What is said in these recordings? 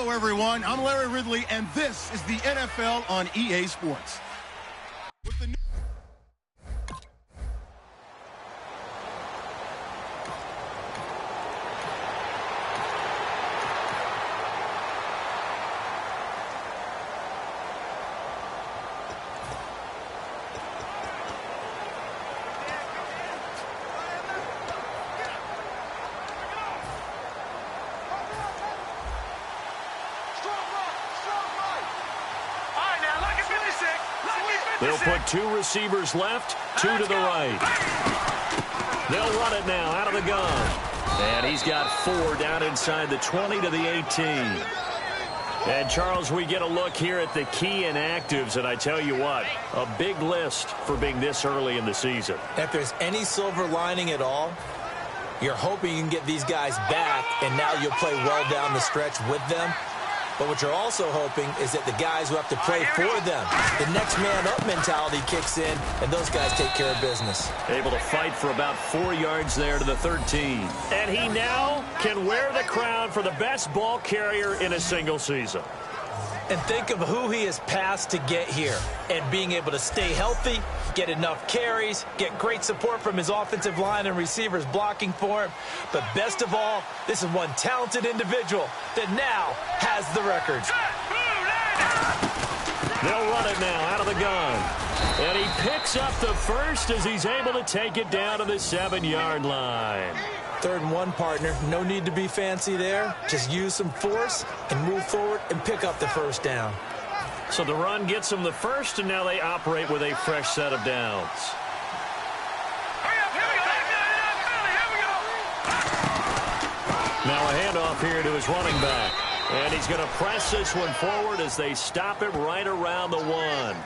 Hello, everyone. I'm Larry Ridley, and this is the NFL on EA Sports. With the They'll put 2 receivers left, 2 to the right. They'll run it now out of the gun. And he's got 4 down inside the 20 to the 18. And, Charles, we get a look here at the key inactives, and I tell you what, a big list for being this early in the season. If there's any silver lining at all, you're hoping you can get these guys back, and now you'll play well down the stretch with them. But what you're also hoping is that the guys who have to play for them, the next man up mentality kicks in, and those guys take care of business. Able to fight for about 4 yards there to the 13. And he now can wear the crown for the best ball carrier in a single season. And think of who he has passed to get here. And being able to stay healthy, get enough carries, get great support from his offensive line and receivers blocking for him. But best of all, this is one talented individual that now has the record. They'll run it now out of the gun. And he picks up the first as he's able to take it down to the 7-yard line. 3rd and 1, partner. No need to be fancy there. Just use some force and move forward and pick up the first down. So the run gets them the first, and now they operate with a fresh set of downs. Now a handoff here to his running back. And he's going to press this one forward as they stop it right around the 1.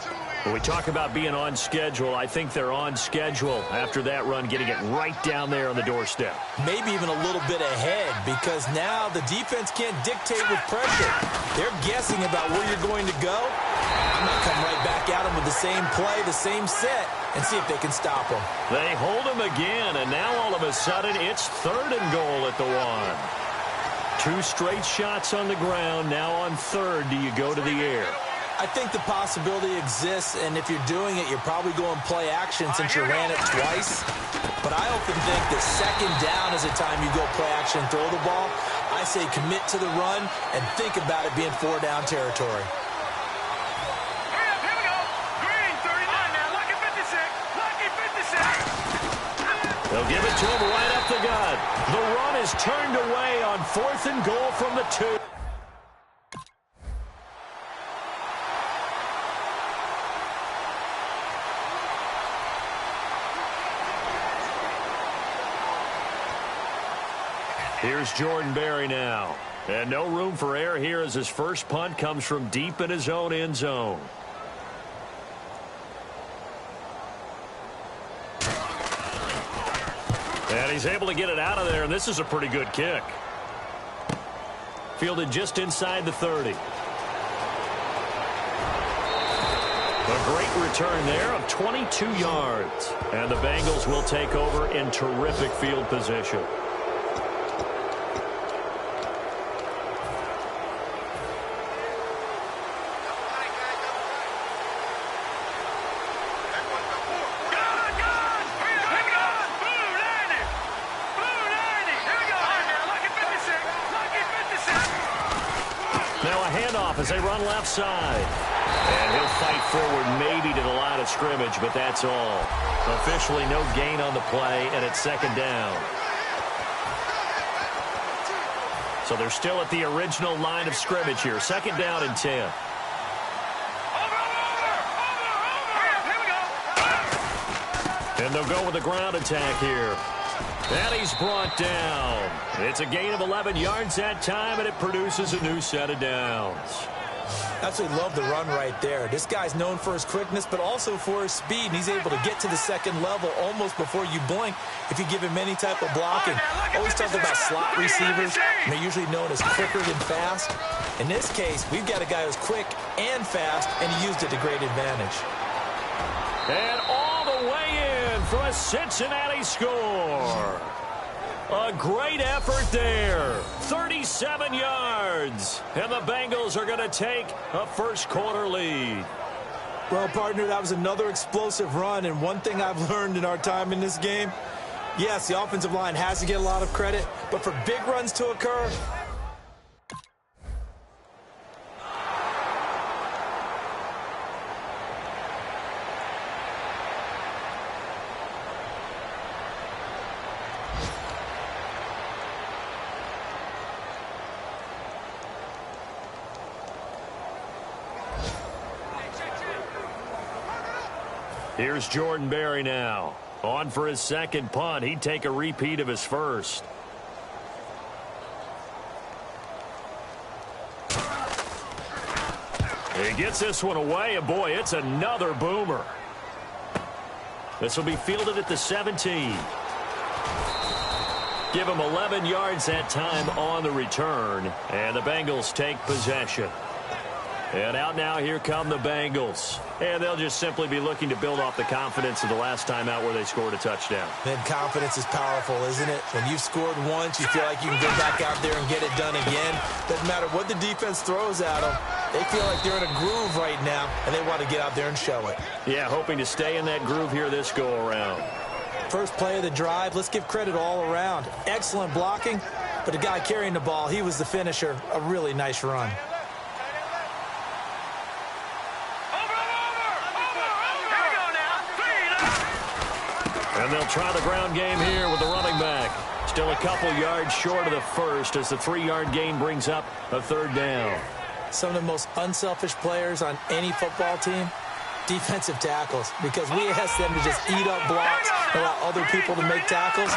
When we talk about being on schedule, I think they're on schedule after that run, getting it right down there on the doorstep. Maybe even a little bit ahead, because now the defense can't dictate with pressure. They're guessing about where you're going to go. I'm going to come right back at them with the same play, the same set, and see if they can stop them. They hold him again, and now all of a sudden it's 3rd and goal at the 1. 2 straight shots on the ground. Now on 3rd, do you go to the air? I think the possibility exists, and if you're doing it, you're probably going play action since you ran it twice. But I often think that 2nd down is the time you go play action and throw the ball. I say commit to the run and think about it being 4-down territory. They'll give it to him right up the gut. The run is turned away on 4th and goal from the 2. Here's Jordan Berry now. And no room for error here as his first punt comes from deep in his own end zone. And he's able to get it out of there, and this is a pretty good kick. Fielded just inside the 30. A great return there of 22 yards. And the Bengals will take over in terrific field position. As they run left side. And he'll fight forward maybe to the line of scrimmage, but that's all. Officially no gain on the play, and it's 2nd down. So they're still at the original line of scrimmage here. 2nd down and 10. And they'll go with the ground attack here. And he's brought down. It's a gain of 11 yards that time, and it produces a new set of downs. Absolutely love the run right there. This guy's known for his quickness, but also for his speed. And he's able to get to the 2nd level almost before you blink if you give him any type of blocking. Always talk about slot receivers. They're usually known as quicker than fast. In this case, we've got a guy who's quick and fast, and he used it to great advantage. And all the way in for a Cincinnati score. A great effort there. 37 yards. And the Bengals are going to take a first-quarter lead. Well, partner, that was another explosive run, and one thing I've learned in our time in this game, yes, the offensive line has to get a lot of credit, but for big runs to occur, here's Jordan Berry now. On for his second punt. He'd take a repeat of his first. He gets this one away, and boy, it's another boomer. This will be fielded at the 17. Give him 11 yards that time on the return, and the Bengals take possession. And out now, here come the Bengals. And they'll just simply be looking to build off the confidence of the last time out where they scored a touchdown. Man, confidence is powerful, isn't it? When you've scored once, you feel like you can go back out there and get it done again. Doesn't matter what the defense throws at them. They feel like they're in a groove right now, and they want to get out there and show it. Yeah, hoping to stay in that groove here this go-around. First play of the drive, let's give credit all around. Excellent blocking, but the guy carrying the ball, he was the finisher. A really nice run. And they'll try the ground game here with the running back. Still a couple yards short of the first as the 3-yard gain brings up a third down. Some of the most unselfish players on any football team, defensive tackles, because we ask them to just eat up blocks and allow other people to make tackles.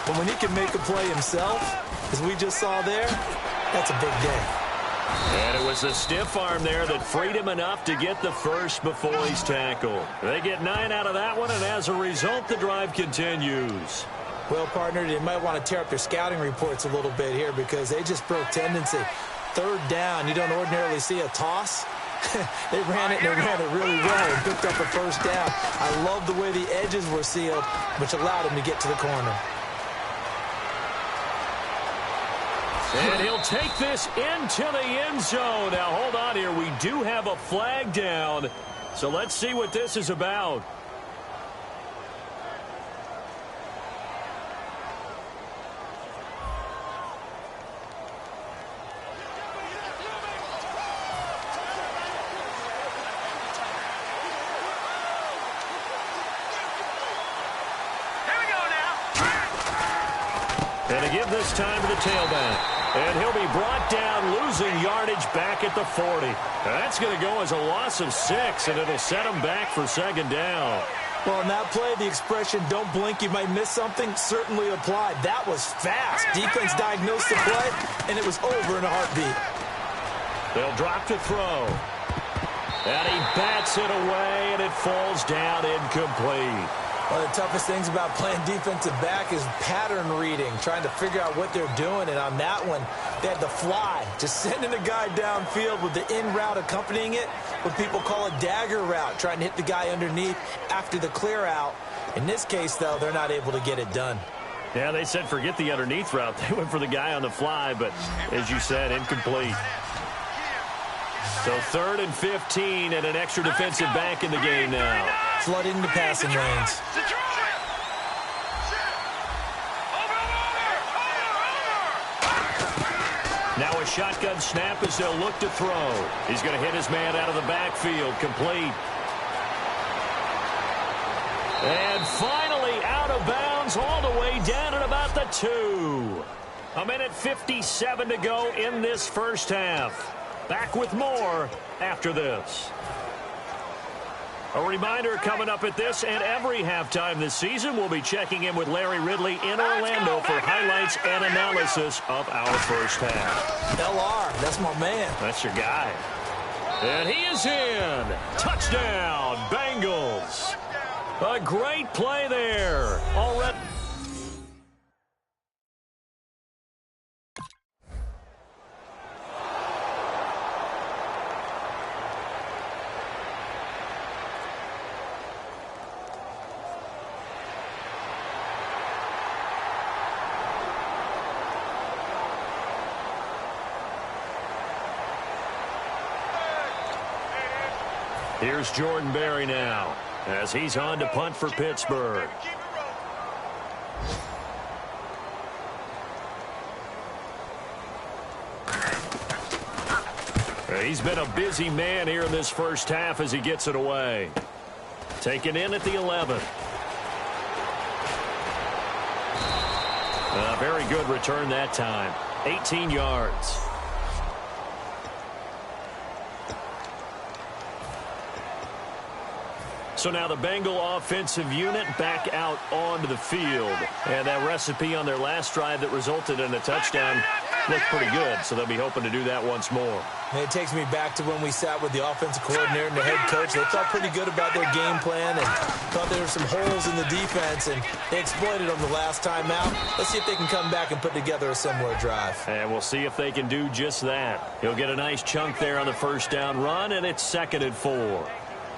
But when he can make a play himself, as we just saw there, that's a big day. And it was the stiff arm there that freed him enough to get the first before he's tackled. They get 9 out of that one, and as a result, the drive continues. Well, partner, they might want to tear up their scouting reports a little bit here because they just broke tendency. Third down, you don't ordinarily see a toss. They ran it, and they ran it really well and picked up a first down. I love the way the edges were sealed, which allowed him to get to the corner. And he'll take this into the end zone. Now, hold on here. We do have a flag down. So let's see what this is about. And to give this time to the tailback. And he'll be brought down, losing yardage back at the 40. That's going to go as a loss of 6, and it'll set him back for second down. Well, in that play, the expression, don't blink, you might miss something, certainly applied. That was fast. Defense diagnosed the play, and it was over in a heartbeat. They'll drop to throw. And he bats it away, and it falls down incomplete. One of the toughest things about playing defensive back is pattern reading, trying to figure out what they're doing. And on that one, they had the fly, just sending a guy downfield with the in route accompanying it, what people call a dagger route, trying to hit the guy underneath after the clear out. In this case, though, they're not able to get it done. Yeah, they said forget the underneath route. They went for the guy on the fly, but as you said, incomplete. So 3rd and 15 and an extra defensive back in the game now. Flooding the passing lanes. Now a shotgun snap as they'll look to throw. He's going to hit his man out of the backfield. Complete. And finally out of bounds all the way down at about the 2. 1:57 to go in this first half. Back with more after this. A reminder coming up at this and every halftime this season, we'll be checking in with Larry Ridley in Orlando for highlights and analysis of our first half. LR, that's my man. That's your guy. And he is in. Touchdown, Bengals. A great play there. Already. Here's Jordan Berry now as he's on to punt for Pittsburgh. He's been a busy man here in this first half as he gets it away. Taken in at the 11. A very good return that time. 18 yards. So now the Bengal offensive unit back out onto the field. And that recipe on their last drive that resulted in a touchdown looked pretty good. So they'll be hoping to do that once more. And it takes me back to when we sat with the offensive coordinator and the head coach. They felt pretty good about their game plan and thought there were some holes in the defense, and they exploited them the last time out. Let's see if they can come back and put together a similar drive. And we'll see if they can do just that. He'll get a nice chunk there on the first down run, and it's 2nd and 4.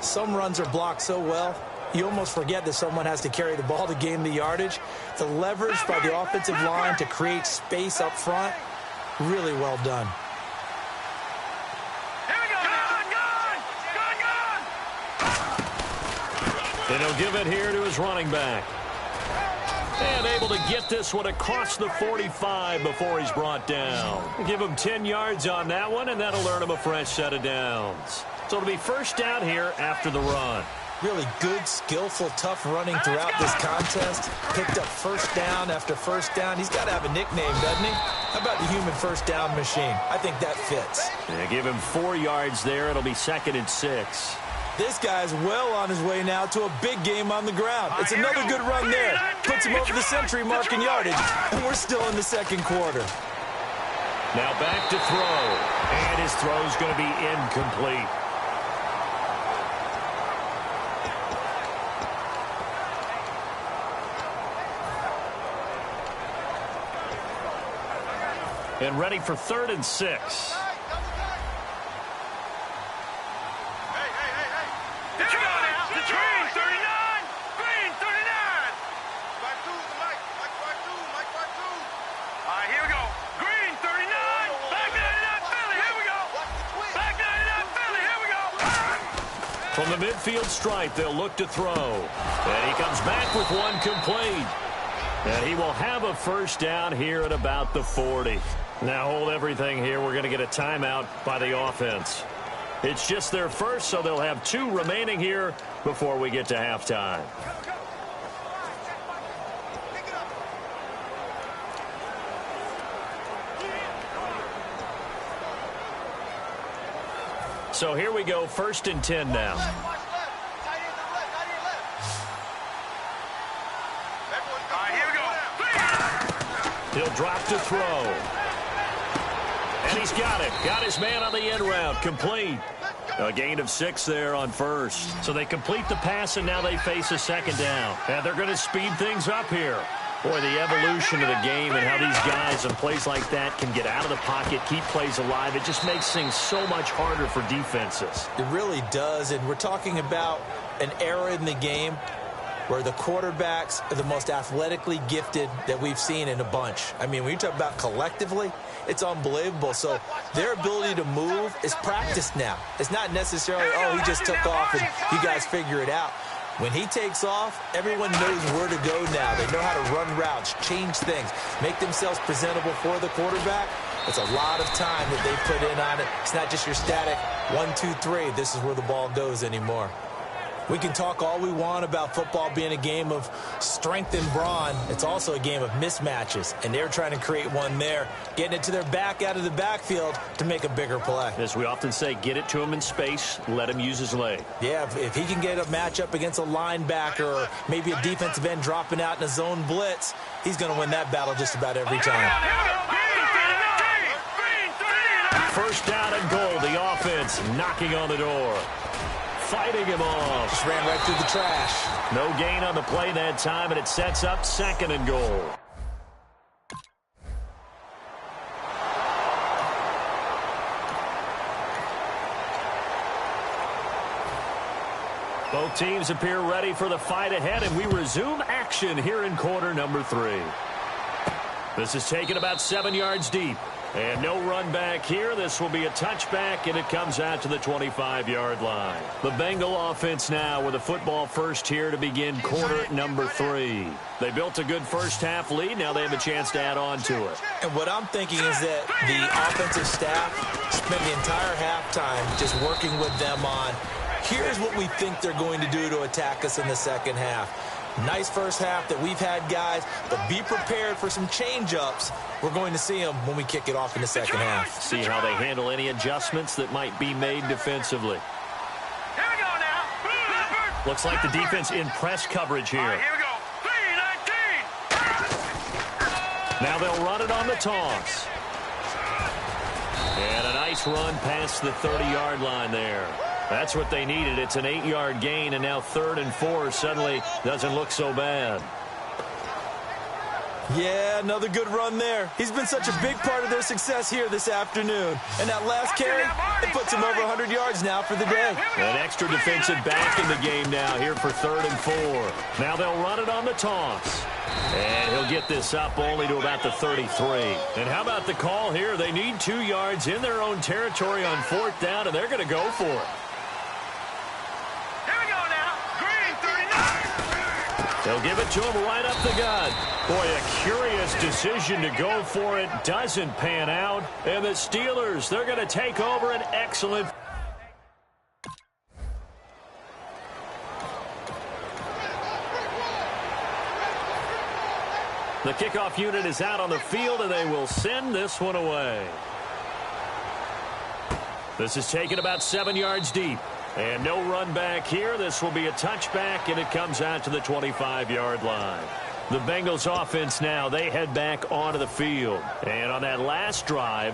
Some runs are blocked so well, you almost forget that someone has to carry the ball to gain the yardage. The leverage by the offensive line to create space up front, really well done. And he'll give it here to his running back. And able to get this one across the 45 before he's brought down. Give him 10 yards on that one, and that'll earn him a fresh set of downs. So it'll be first down here after the run. Really good, skillful, tough running throughout this contest. Picked up first down after first down. He's got to have a nickname, doesn't he? How about the human first down machine? I think that fits. Yeah, give him 4 yards there. It'll be 2nd and 6. This guy's well on his way now to a big game on the ground. It's another good run there. Puts him over the century mark in yardage, and we're still in the second quarter. Now back to throw, and his throw's going to be incomplete. And ready for 3rd and 6. From the midfield stripe, they'll look to throw. And he comes back with one complete. And he will have a first down here at about the 40. Now hold everything here. We're going to get a timeout by the offense. It's just their first, so they'll have 2 remaining here before we get to halftime. So here we go, 1st and 10 now. He'll drop to throw. And he's got it. Got his man on the end route. Complete. A gain of 6 there on first. So they complete the pass, and now they face a 2nd down. And they're going to speed things up here. Boy, the evolution of the game and how these guys in plays like that can get out of the pocket, keep plays alive, it just makes things so much harder for defenses. It really does, and we're talking about an era in the game where the quarterbacks are the most athletically gifted that we've seen in a bunch. I mean, when you talk about collectively, it's unbelievable. So their ability to move is practiced now. It's not necessarily, oh, he just took off and you guys figure it out. When he takes off, everyone knows where to go now. They know how to run routes, change things, make themselves presentable for the quarterback. It's a lot of time that they put in on it. It's not just your static 1, 2, 3. This is where the ball goes anymore. We can talk all we want about football being a game of strength and brawn. It's also a game of mismatches, and they're trying to create one there, getting it to their back out of the backfield to make a bigger play. As we often say, get it to him in space, let him use his leg. Yeah, if he can get a matchup against a linebacker or maybe a defensive end dropping out in a zone blitz, he's going to win that battle just about every time. First down and goal, the offense knocking on the door. Fighting him off. Just ran right through the trash. No gain on the play that time, and it sets up 2nd and goal. Both teams appear ready for the fight ahead, and we resume action here in quarter number 3. This is taken about 7 yards deep. And no run back here. This will be a touchback, and it comes out to the 25-yard line. The Bengal offense now with a football first here to begin quarter number 3. They built a good first-half lead. Now they have a chance to add on to it. And what I'm thinking is that the offensive staff spent the entire halftime just working with them on, here's what we think they're going to do to attack us in the second half. Nice first half that we've had, guys, but be prepared for some change-ups. We're going to see them when we kick it off in the second half. See how they handle any adjustments that might be made defensively. Here we go now. Looks like the defense in press coverage here. All right, here we go. 3-19. Now they'll run it on the toss. And a nice run past the 30-yard line there. That's what they needed. It's an 8-yard gain, and now 3rd and 4 suddenly doesn't look so bad. Yeah, another good run there. He's been such a big part of their success here this afternoon. And that last carry, it puts him over 100 yards now for the day. An extra defensive back in the game now here for 3rd and 4. Now they'll run it on the toss. And he'll get this up only to about the 33. And how about the call here? They need 2 yards in their own territory on 4th down, and they're going to go for it. They'll give it to him right up the gut. Boy, a curious decision to go for it. Doesn't pan out. And the Steelers, they're going to take over an excellent. The kickoff unit is out on the field, and they will send this one away. This is taken about 7 yards deep. And no run back here. This will be a touchback, and it comes out to the 25-yard line. The Bengals offense now, they head back onto the field. And on that last drive,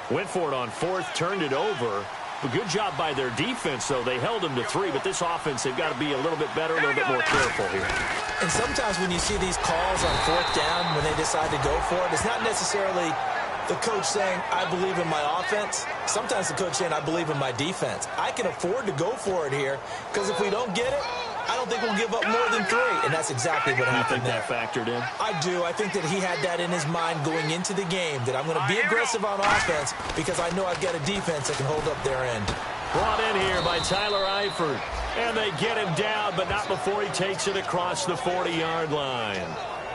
went for it on 4th, turned it over. A good job by their defense, though. They held them to 3, but this offense, they've got to be a little bit better, a little bit more careful here. And sometimes when you see these calls on 4th down, when they decide to go for it, it's not necessarily the coach saying, I believe in my offense. Sometimes the coach saying, I believe in my defense. I can afford to go for it here because if we don't get it, I don't think we'll give up more than 3. And that's exactly what happened there. You think that factored in? I do. I think that he had that in his mind going into the game, that I'm going to be aggressive on offense because I know I've got a defense that can hold up their end. Brought in here by Tyler Eifert. And they get him down, but not before he takes it across the 40-yard line.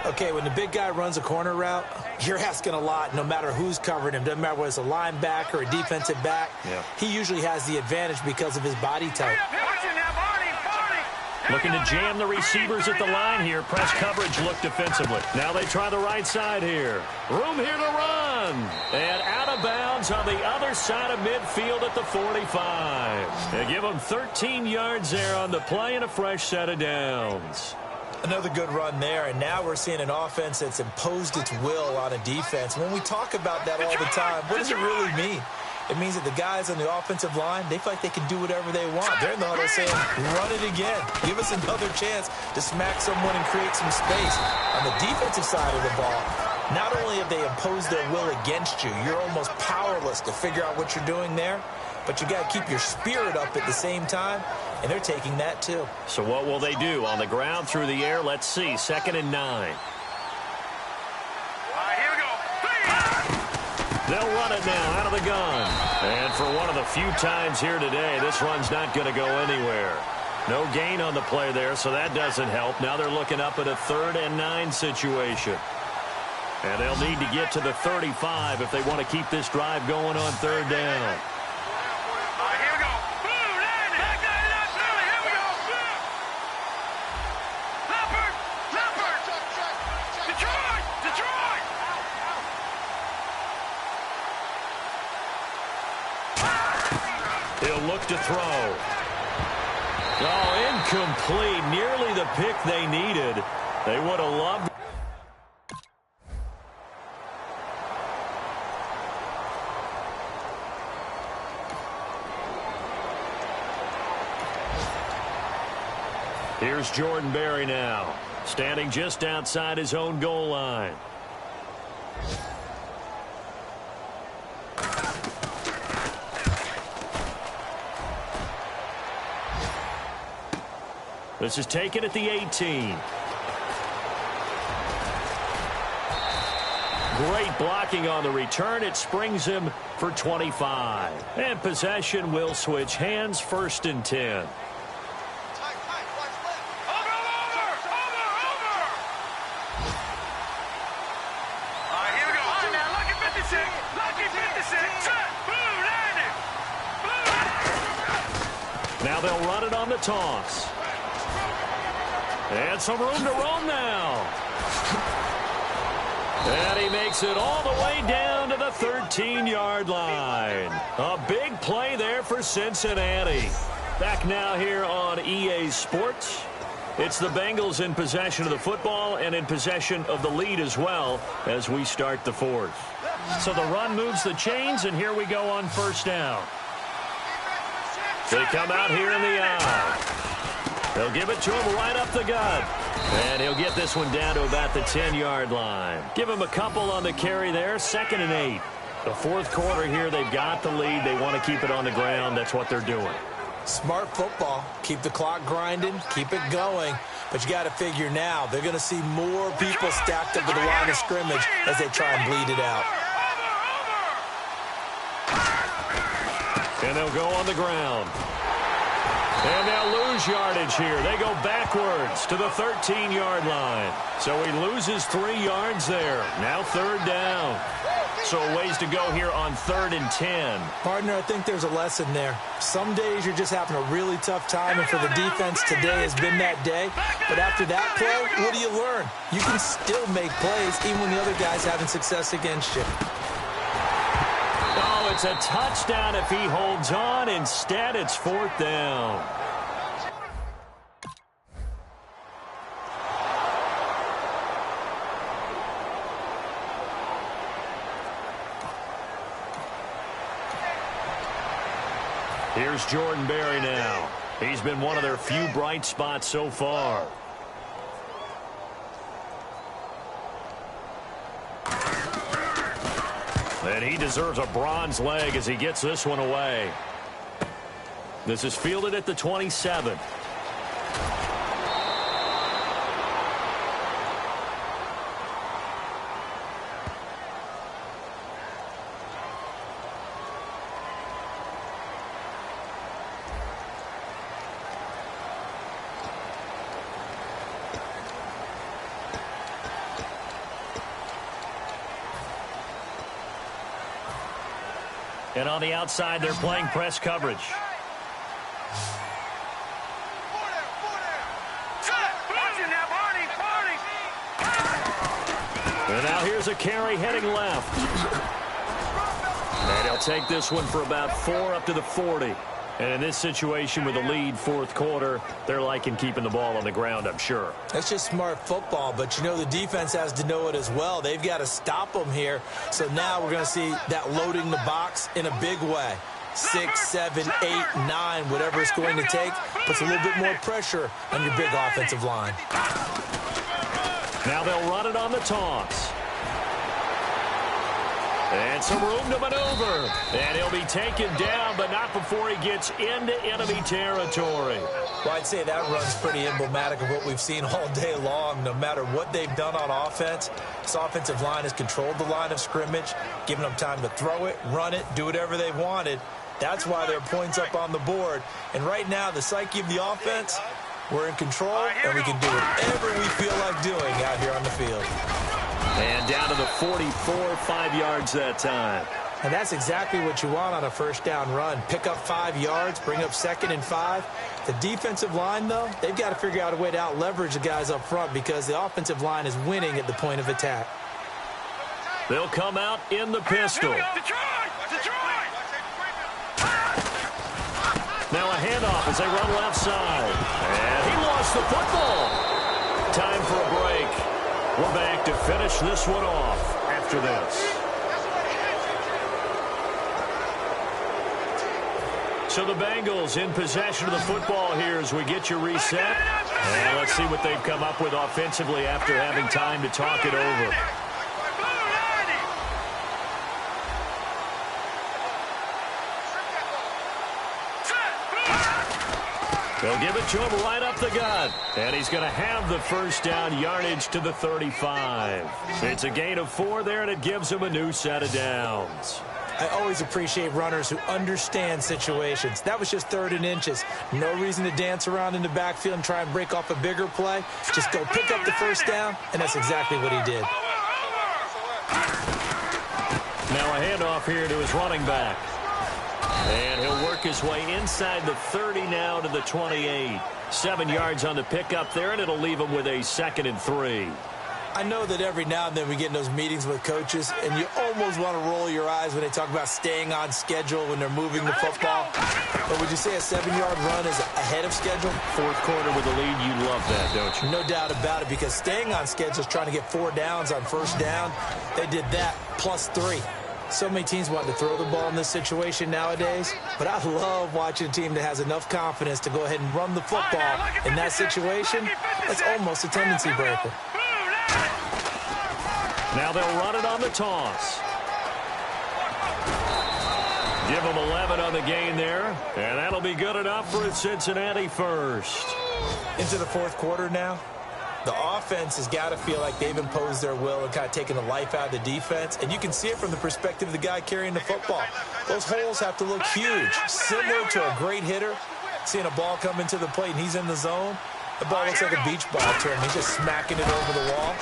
Okay, when the big guy runs a corner route, you're asking a lot no matter who's covering him. Doesn't matter whether it's a linebacker or a defensive back. Yeah. He usually has the advantage because of his body type. Looking to jam the receivers at the line here. Press coverage look defensively. Now they try the right side here. Room here to run. And out of bounds on the other side of midfield at the 45. They give them 13 yards there on the play and a fresh set of downs. Another good run there, and now we're seeing an offense that's imposed its will on a defense. When we talk about that all the time, what does it really mean? It means that the guys on the offensive line, they feel like they can do whatever they want. They're in the huddle saying, run it again. Give us another chance to smack someone and create some space. On the defensive side of the ball, not only have they imposed their will against you, you're almost powerless to figure out what you're doing there, but you got to keep your spirit up at the same time, and they're taking that too. So what will they do? On the ground, through the air, let's see. 2nd and 9. They'll run it now out of the gun. And for one of the few times here today, this run's not going to go anywhere. No gain on the play there, so that doesn't help. Now they're looking up at a 3rd and 9 situation. And they'll need to get to the 35 if they want to keep this drive going on 3rd down. He'll look to throw. Oh, incomplete. Nearly the pick they needed. They would have loved. Here's Jordan Berry now, standing just outside his own goal line. This is taken at the 18. Great blocking on the return. It springs him for 25. And possession will switch hands, 1st and 10. Now they'll run it on the toss. And some room to roam now. And he makes it all the way down to the 13-yard line. A big play there for Cincinnati. Back now here on EA Sports. It's the Bengals in possession of the football and in possession of the lead as well as we start the 4th. So the run moves the chains, and here we go on 1st down. They come out here in the eye. They'll give it to him right up the gut. And he'll get this one down to about the 10-yard line. Give him a couple on the carry there, 2nd and 8. The 4th quarter here, they've got the lead. They want to keep it on the ground. That's what they're doing. Smart football. Keep the clock grinding. Keep it going. But you got to figure now, they're going to see more people stacked up at the line of scrimmage as they try and bleed it out. And they'll go on the ground. And they'll lose yardage here. They go backwards to the 13-yard line. So he loses 3 yards there. Now 3rd down. So a ways to go here on 3rd and 10. Partner, I think there's a lesson there. Some days you're just having a really tough time, and for the defense, today has been that day. But after that play, what do you learn? You can still make plays even when the other guy's having success against you. Oh, it's a touchdown if he holds on. Instead, it's 4th down. Here's Jordan Berry now. He's been one of their few bright spots so far. And he deserves a bronze leg as he gets this one away. This is fielded at the 27. And on the outside, they're playing press coverage. And now here's a carry heading left. And he'll take this one for about 4 up to the 40. And in this situation with a lead 4th quarter, they're liking keeping the ball on the ground, I'm sure. That's just smart football, but you know the defense has to know it as well. They've got to stop them here. So now we're going to see that loading the box in a big way. 6, 7, 8, 9, whatever it's going to take, puts a little bit more pressure on your big offensive line. Now they'll run it on the toss. And some room to maneuver. And he'll be taken down, but not before he gets into enemy territory. Well, I'd say that run's pretty emblematic of what we've seen all day long. No matter what they've done on offense, this offensive line has controlled the line of scrimmage, given them time to throw it, run it, do whatever they wanted. That's why there are points up on the board. And right now, the psyche of the offense, we're in control, and we can do whatever we feel like doing out here on the field. And down to the 44, 5 yards that time. And that's exactly what you want on a 1st down run. Pick up 5 yards, bring up 2nd and 5. The defensive line, though, they've got to figure out a way to out-leverage the guys up front because the offensive line is winning at the point of attack. They'll come out in the pistol. Now a handoff as they run left side. And he lost the football. Time for a break. We're back to finish this one off after this. So the Bengals in possession of the football here as we get you reset. And let's see what they've come up with offensively after having time to talk it over. They'll give it to him right up the gut. And he's going to have the first down, yardage to the 35. It's a gain of 4 there, and it gives him a new set of downs. I always appreciate runners who understand situations. That was just 3rd and inches. No reason to dance around in the backfield and try and break off a bigger play. Just go pick up the first down, and that's exactly what he did. Now a handoff here to his running back. And he'll work his way inside the 30 now to the 28. 7 yards on the pickup there, and it'll leave him with a 2nd and 3. I know that every now and then we get in those meetings with coaches, and you almost want to roll your eyes when they talk about staying on schedule when they're moving the football. But would you say a 7-yard run is ahead of schedule? 4th quarter with the lead, you love that, don't you? No doubt about it, because staying on schedule is trying to get 4 downs on first down. They did that plus 3. So many teams want to throw the ball in this situation nowadays, but I love watching a team that has enough confidence to go ahead and run the football in that situation. That's almost a tendency breaker. Now they'll run it on the toss. Give them 11 on the gain there, and that'll be good enough for a Cincinnati first. Into the 4th quarter now. The offense has got to feel like they've imposed their will and kind of taken the life out of the defense, and you can see it from the perspective of the guy carrying the football. Those holes have to look huge, similar to a great hitter. Seeing a ball come into the plate and he's in the zone, the ball looks like a beach ball to him. He's just smacking it over the wall.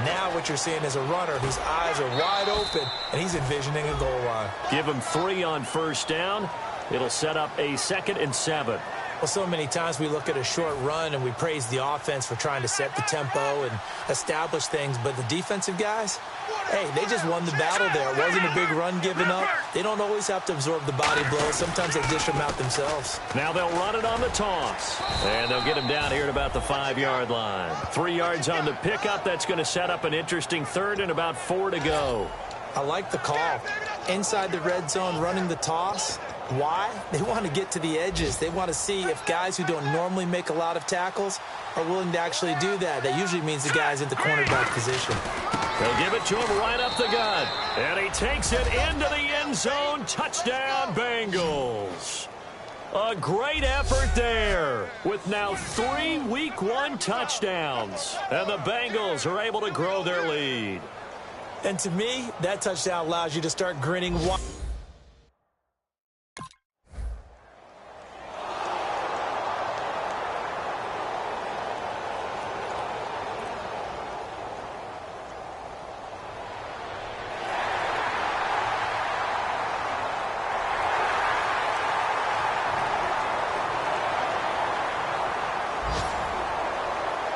Now what you're seeing is a runner whose eyes are wide open, and he's envisioning a goal line. Give him 3 on first down. It'll set up a 2nd and 7. Well, so many times we look at a short run and we praise the offense for trying to set the tempo and establish things, but the defensive guys, hey, they just won the battle there. It wasn't a big run given up. They don't always have to absorb the body blows. Sometimes they dish them out themselves. Now they'll run it on the toss, and they'll get him down here at about the 5-yard line. 3 yards on the pickup. That's going to set up an interesting 3rd and about 4 to go. I like the call. Inside the red zone, running the toss. Why? They want to get to the edges. They want to see if guys who don't normally make a lot of tackles are willing to actually do that. That usually means the guy's in the cornerback position. They'll give it to him right up the gut. And he takes it into the end zone. Touchdown, Bengals. A great effort there with now 3 Week 1 touchdowns. And the Bengals are able to grow their lead. And to me, that touchdown allows you to start grinning.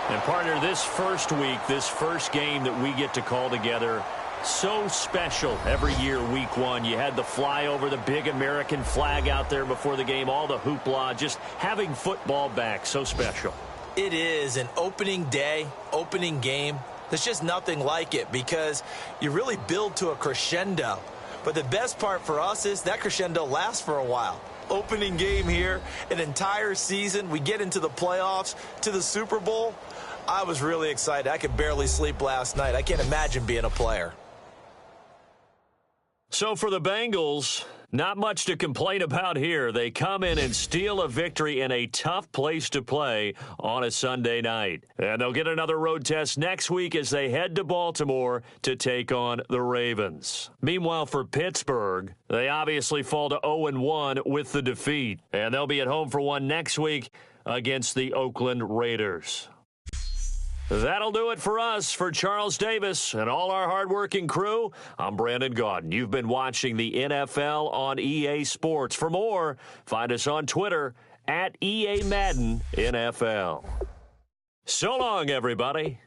And partner, this first week, this first game that we get to call together, so special every year, Week 1. You had the flyover, the big American flag out there before the game, all the hoopla, just having football back, so special. It is an opening day, opening game. There's just nothing like it because you really build to a crescendo. But the best part for us is that crescendo lasts for a while. Opening game here, an entire season. We get into the playoffs, to the Super Bowl. I was really excited. I could barely sleep last night. I can't imagine being a player. So for the Bengals, not much to complain about here. They come in and steal a victory in a tough place to play on a Sunday night. And they'll get another road test next week as they head to Baltimore to take on the Ravens. Meanwhile, for Pittsburgh, they obviously fall to 0-1 with the defeat. And they'll be at home for one next week against the Oakland Raiders. That'll do it for us. For Charles Davis and all our hardworking crew, I'm Brandon Gaudin. You've been watching the NFL on EA Sports. For more, find us on Twitter at EA Madden NFL. So long, everybody.